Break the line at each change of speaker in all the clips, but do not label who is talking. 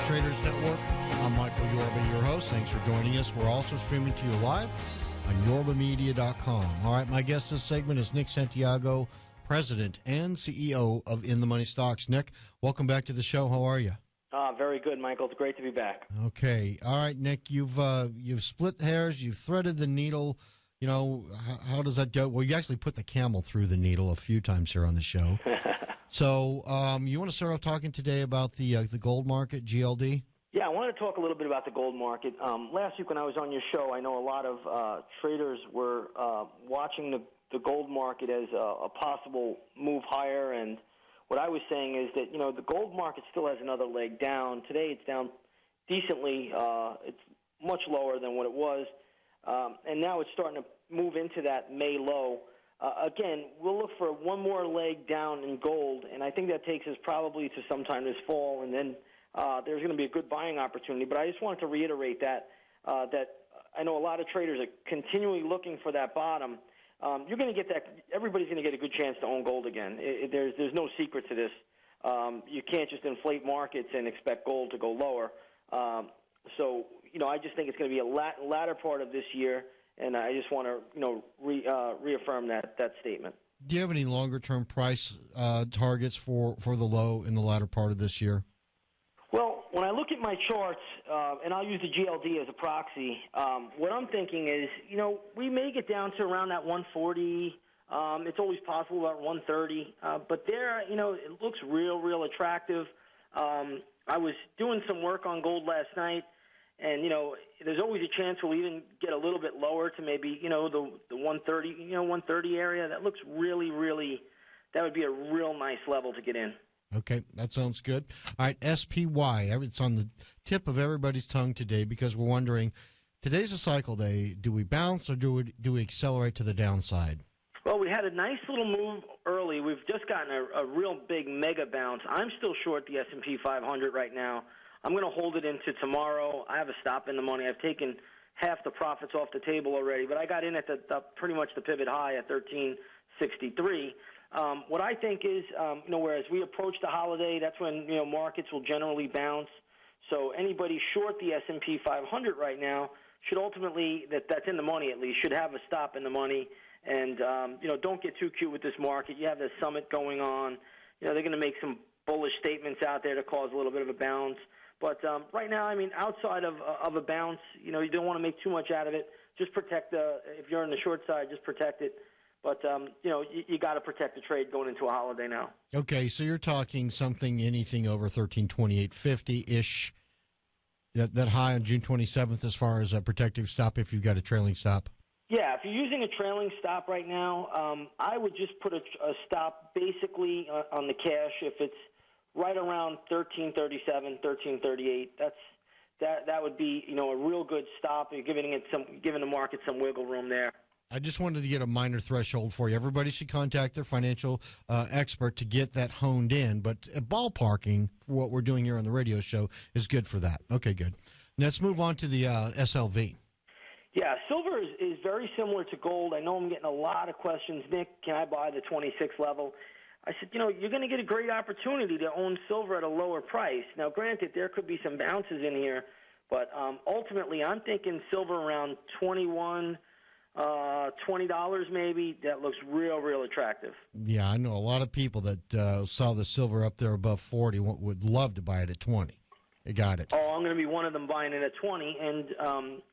Traders Network. I'm Michael Yorba, your host. Thanks for joining us. We're also streaming to you live on yorbamedia.com. All right, my guest this segment is Nick Santiago, President and CEO of InTheMoneyStocks. Nick, welcome back to the show. How are you?
Very good, Michael. It's great to be back.
Okay. All right, Nick, you've split hairs. You've threaded the needle. You know, how does that go? Well, you actually put the camel through the needle a few times here on the show. So you want to start off talking today about the gold market, GLD?
Yeah, I wanted to talk a little bit about the gold market. Last week when I was on your show, I know a lot of traders were watching the gold market as a possible move higher, and what I was saying is that, you know, the gold market still has another leg down. Today it's down decently. It's much lower than what it was, and now it's starting to move into that May low. Again, we'll look for one more leg down in gold, and I think that takes us probably to sometime this fall, and then there's going to be a good buying opportunity. But I just wanted to reiterate that I know a lot of traders are continually looking for that bottom. You're going to get that. Everybody's going to get a good chance to own gold again. There's no secret to this. You can't just inflate markets and expect gold to go lower. So, you know, I just think it's going to be a latter part of this year, and I just want to, you know, reaffirm that statement.
Do you have any longer-term price targets for the low in the latter part of this year?
Well, when I look at my charts, and I'll use the GLD as a proxy, what I'm thinking is, you know, we may get down to around that 140. It's always possible about 130. But there, you know, it looks real attractive. I was doing some work on gold last night, and, you know, there's always a chance we'll even get a little bit lower to maybe, you know, the 130, 130 area. That looks really, that would be a real nice level to get in.
Okay, that sounds good. All right, SPY. It's on the tip of everybody's tongue today because we're wondering, today's a cycle day. Do we bounce or do we accelerate to the downside?
Well, we had a nice little move early. We've just gotten a real big mega bounce. I'm still short the S&P 500 right now. I'm going to hold it into tomorrow. I have a stop in the money. I've taken half the profits off the table already, but I got in at the pretty much the pivot high at 1363. What I think is, you know, whereas we approach the holiday, that's when, you know, markets will generally bounce. So anybody short the S&P 500 right now should ultimately, that's in the money at least, should have a stop in the money. And, you know, don't get too cute with this market. You have the summit going on. You know, they're going to make some bullish statements out there to cause a little bit of a bounce. But right now, I mean, outside of a bounce, you know, you don't want to make too much out of it. Just protect if you're on the short side, just protect it. But, you know, you got to protect the trade going into a holiday now. Okay,
so you're talking anything over 1328.50-ish, that high on June 27th as far as a protective stop if you've got a trailing stop?
Yeah, if you're using a trailing stop right now, I would just put a stop basically on the cash if it's right around 1337, 1338. That would be, you know, a real good stop. You're giving the market some wiggle room there.
I just wanted to get a minor threshold for you. Everybody should contact their financial expert to get that honed in. But ballparking for what we're doing here on the radio show is good for that. Okay, good. Let's move on to the SLV.
Yeah, silver is very similar to gold. I know I'm getting a lot of questions. Nick, can I buy the 26 level? I said, you know, you're going to get a great opportunity to own silver at a lower price. Now, granted, there could be some bounces in here, but ultimately I'm thinking silver around $20 maybe. That looks real attractive.
Yeah, I know a lot of people that saw the silver up there above 40 would love to buy it at 20. They got it.
Oh, I'm going to be one of them buying it at 20. And,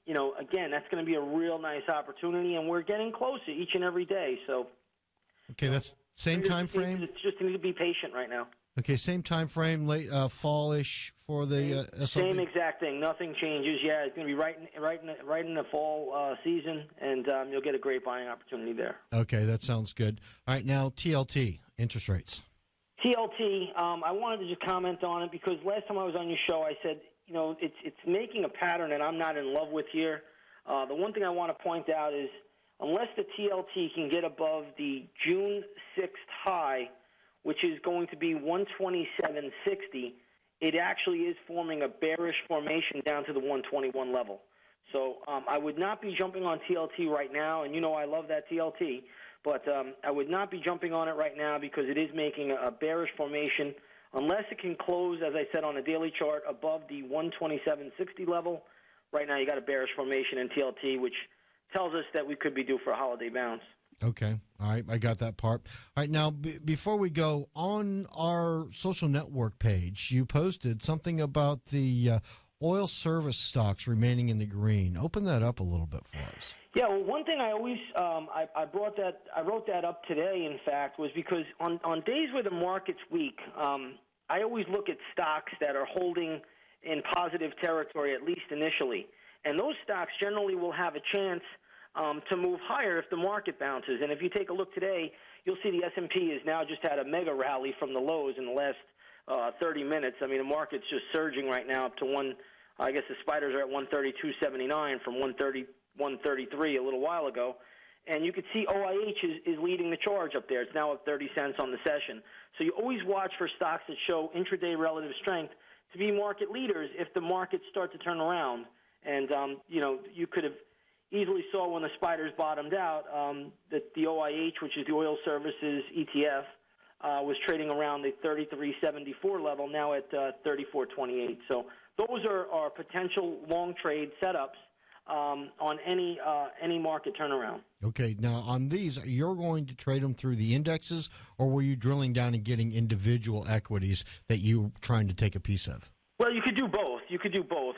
you know, again, that's going to be a real nice opportunity, and we're getting closer each and every day. So,
okay, that's same time frame?
It's just need to be patient right now.
Okay, same time frame, late fall-ish for the SLV?
Same exact thing. Nothing changes. Yeah, it's going to be right in the fall season, and you'll get a great buying opportunity there.
Okay, that sounds good. All right, now TLT, interest rates.
TLT, I wanted to just comment on it because last time I was on your show, I said, you know, it's making a pattern that I'm not in love with here. The one thing I want to point out is unless the TLT can get above the June 6th high, which is going to be 127.60, it actually is forming a bearish formation down to the 121 level. So I would not be jumping on TLT right now, and you know I love that TLT, but I would not be jumping on it right now because it is making a bearish formation unless it can close, as I said, on a daily chart above the 127.60 level. Right now you got a bearish formation in TLT, which tells us that we could be due for a holiday bounce.
Okay. All right. I got that part. All right. Now, before we go, on our social network page, you posted something about the oil service stocks remaining in the green. Open that up a little bit for us.
Yeah, well, one thing I always I wrote that up today, in fact, was because on days where the market's weak, I always look at stocks that are holding in positive territory, at least initially. And those stocks generally will have a chance to move higher if the market bounces. And if you take a look today, you'll see the S&P has now just had a mega rally from the lows in the last 30 minutes. I mean, the market's just surging right now up to I guess the spiders are at 132.79 from 133 a little while ago. And you can see OIH is leading the charge up there. It's now at 30 cents on the session. So you always watch for stocks that show intraday relative strength to be market leaders if the markets start to turn around. And, you could have easily saw when the spiders bottomed out that the OIH, which is the Oil Services ETF, was trading around the 33.74 level, now at 34.28. So those are potential long trade setups on any market turnaround.
Okay. Now, on these, you're going to trade them through the indexes, or were you drilling down and getting individual equities that you're trying to take a piece of?
Well, you could do both.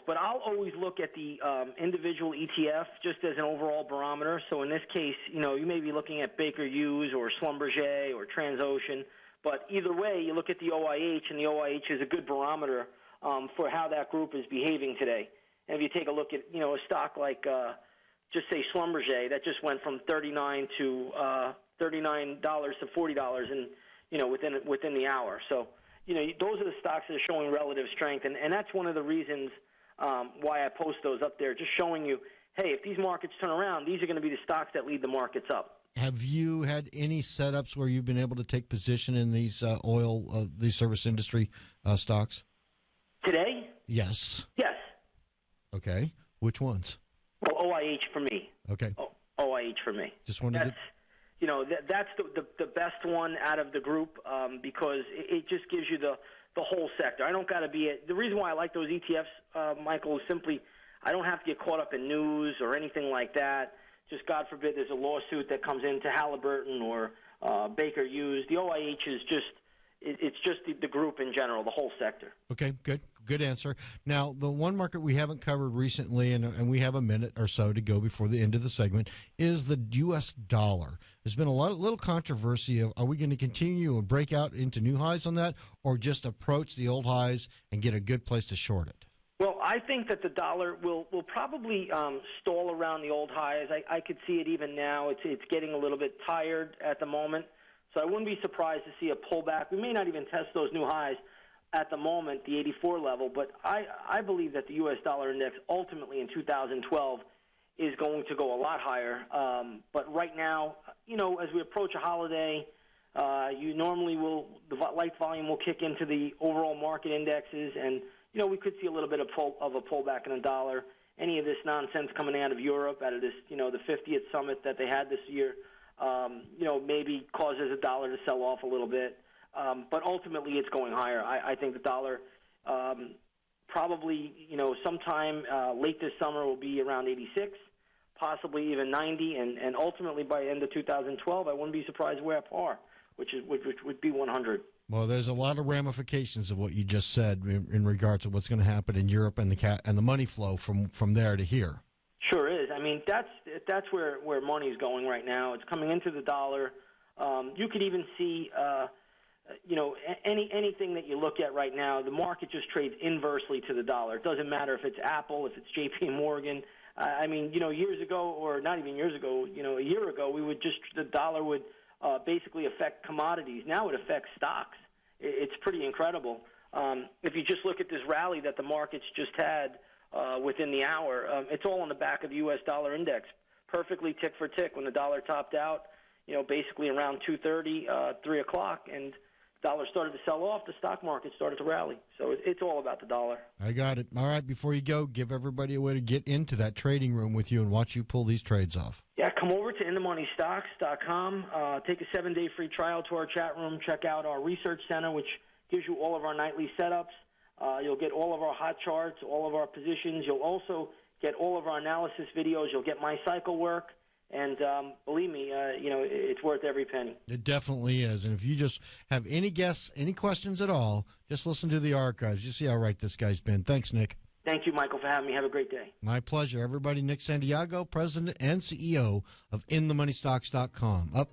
But I'll always look at the individual ETF just as an overall barometer. So in this case, you may be looking at Baker Hughes or Schlumberger or Transocean. But either way, you look at the OIH, and the OIH is a good barometer for how that group is behaving today. And if you take a look at, a stock like, just say Schlumberger, that just went from $39 to $40 within the hour. So, those are the stocks that are showing relative strength. And that's one of the reasons why I post those up there, just showing you, hey, if these markets turn around, these are going to be the stocks that lead the markets up.
Have you had any setups where you've been able to take position in these these service industry stocks?
Today?
Yes.
Yes.
Okay. Which ones?
Well, OIH for me.
Okay.
OIH for me.
Just wanted to...
that's the best one out of the group because it just gives you the whole sector. I don't got to be the reason why I like those ETFs, Michael, is simply I don't have to get caught up in news or anything like that. Just God forbid there's a lawsuit that comes into Halliburton or Baker Hughes. The OIH is it's just the group in general, the whole sector.
Okay, good answer. Now, the one market we haven't covered recently, and we have a minute or so to go before the end of the segment, is the U.S. dollar. There's been a little controversy of, are we going to continue and break out into new highs on that, or just approach the old highs and get a good place to short it?
Well, I think that the dollar will probably stall around the old highs. I could see it even now. It's getting a little bit tired at the moment. So I wouldn't be surprised to see a pullback. We may not even test those new highs at the moment, the 84 level, but I believe that the U.S. dollar index ultimately in 2012 is going to go a lot higher. But right now, as we approach a holiday, you normally the light volume will kick into the overall market indexes, and, we could see a little bit of a pullback in the dollar. Any of this nonsense coming out of Europe, out of this, the 50th summit that they had this year, maybe causes the dollar to sell off a little bit. But ultimately it's going higher. I think the dollar probably, sometime late this summer will be around 86, possibly even 90, and ultimately by the end of 2012, I wouldn't be surprised we're at par, which would be 100. Well,
there's a lot of ramifications of what you just said in regards to what's going to happen in Europe and the money flow from there to here.
Sure is. I mean, that's where money's going right now. It's coming into the dollar. You could even see, anything that you look at right now, the market just trades inversely to the dollar. It doesn't matter if it's Apple, if it's J.P. Morgan. Years ago, or not even years ago, a year ago, the dollar would basically affect commodities. Now it affects stocks. It's pretty incredible. If you just look at this rally that the markets just had within the hour, it's all on the back of the U.S. dollar index, perfectly tick for tick. When the dollar topped out, basically around 2:30, 3 o'clock, and dollar started to sell off, the stock market started to rally. So it's all about the dollar.
I got it. All right, before you go, give everybody a way to get into that trading room with you and watch you pull these trades off.
Yeah, come over to InTheMoneyStocks.com. Take a 7-day free trial to our chat room. Check out our research center, which gives you all of our nightly setups. You'll get all of our hot charts, all of our positions. You'll also get all of our analysis videos. You'll get my cycle work. And believe me, it's worth every penny.
It definitely is. And if you just have any questions at all, just listen to the archives. You see how right this guy's been. Thanks, Nick.
Thank you, Michael, for having me. Have a great day.
My pleasure. Everybody, Nick Santiago, President and CEO of InTheMoneyStocks.com. Up